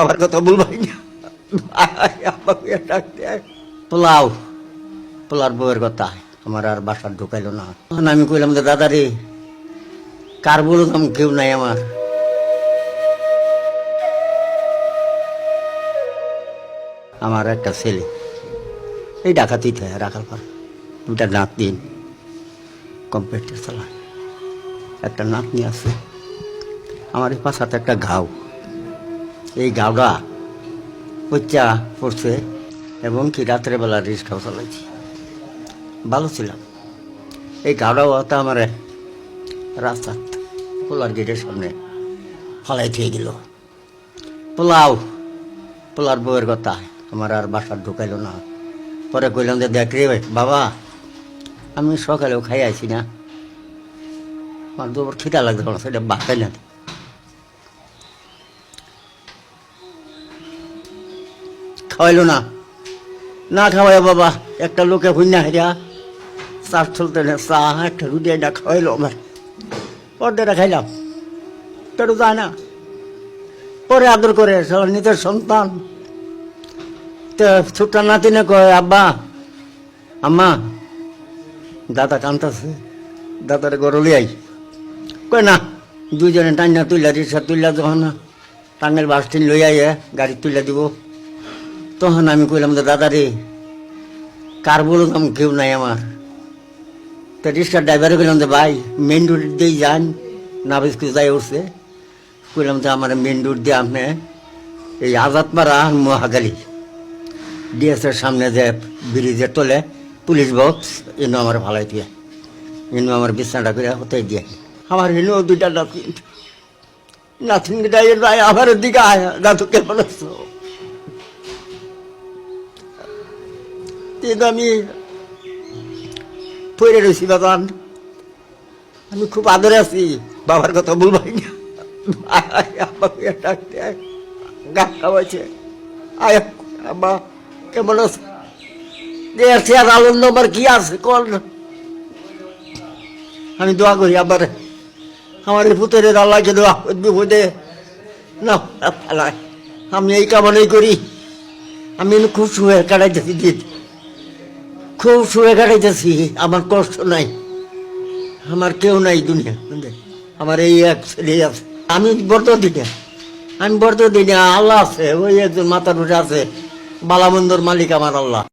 আমার কথা বলবাই না। পোলাও পোলার বউয়ের কথা আমার আর বাসার ঢুকাইলো না। তখন আমি কইলাম যে দাদা রে, কার বলতাম কেউ নাই আমার। আমার একটা ছেলে এই ডাকাতিতে রাখার পর দুটা নাতনি কম্পিউটার চালায়, একটা নাতনি আছে। আমার এই পাশাতে একটা ঘাও, এই ঘাওটা পচা পড়ছে এবং কি রাত্রে বেলা রিক্সাও চালাইছি, ভালো ছিলাম। এই ঘাওটাও তো আমার রাস্তা পোলার গেটের সামনে ফালাই থিয়ে গেল। পোলাও পোলার বউয়ের কথা আমার আর বাসার ঢুকাইলো না। পরে কইলাম যে দেখ রে বাবা, আমি সকালেও খাই আইছি না, আমার তো খিদা লাগছে না, সেটা বাসাই না। খাওয়াইলো না, না খাওয়াই বাবা একটা লোকে হুইনা হেরা চা চলতে না, চা একটা রুটি একটা খাওয়াইলো আমার, অর্ধেকটা খাইলাম, পেটও যায় না। পরে আদর করে নিজের সন্তান তো ছোট্ট নাতিনে কয় আব্বা আম্মা দাদা কান্তাছে, দাদারে গরলি আই কয় না। দুইজনে টান্না তুইলা রিক্সা তুইলা যখন টাঙ্গের বাস ট্রেন লই আইয়ে গাড়ি তুইলা দিব, তখন আমি কইলাম যে দাদা রে, কার বলতাম কেউ নাই আমার। তো রিক্সার ড্রাইভারে কইলাম যে ভাই মেন রোড দিয়েই যান, না বেশি যাই উঠছে। কইলাম যে আমার মেন রোড দিয়ে আপনি এই আজাদপাড়া মহাখালী ডিএসের সামনে যে ব্রিজের তলে পুলিশ বক্স এনে আমার ভালাই দিয়ে, এনে আমার বিছনাটা করে হতে দিয়ে আমার এনে দুইটা নাতিন, নাতিনটা আমার দিকে আয় দাদু কেমন আছো। আমি পড়ে রয়েছি বাবান, আমি খুব আদরে আছি, বাবার কথা বলবাই না। গা খাওয়াইছে আয় আব্বা কেমন আছে, আর আনন্দ আমার কি আছে কল। আমি দোয়া করি আবার আমার পুত্রের আল্লাহকে দোয়া বিপদে না ফেলায়, আমি এই কামনাই করি। আমি খুব শুয়ে কাটাইতেছি দিন, খুব শুয়ে কাটাইতেছি, আমার কষ্ট নাই, আমার কেউ নাই দুনিয়া, আমার এই এক ছেলে আছে। আমি বর্ত দিনে আল্লাহ আছে, ওই একজন মাথার উঠে আছে, বালামন্দর মালিক আমার আল্লাহ।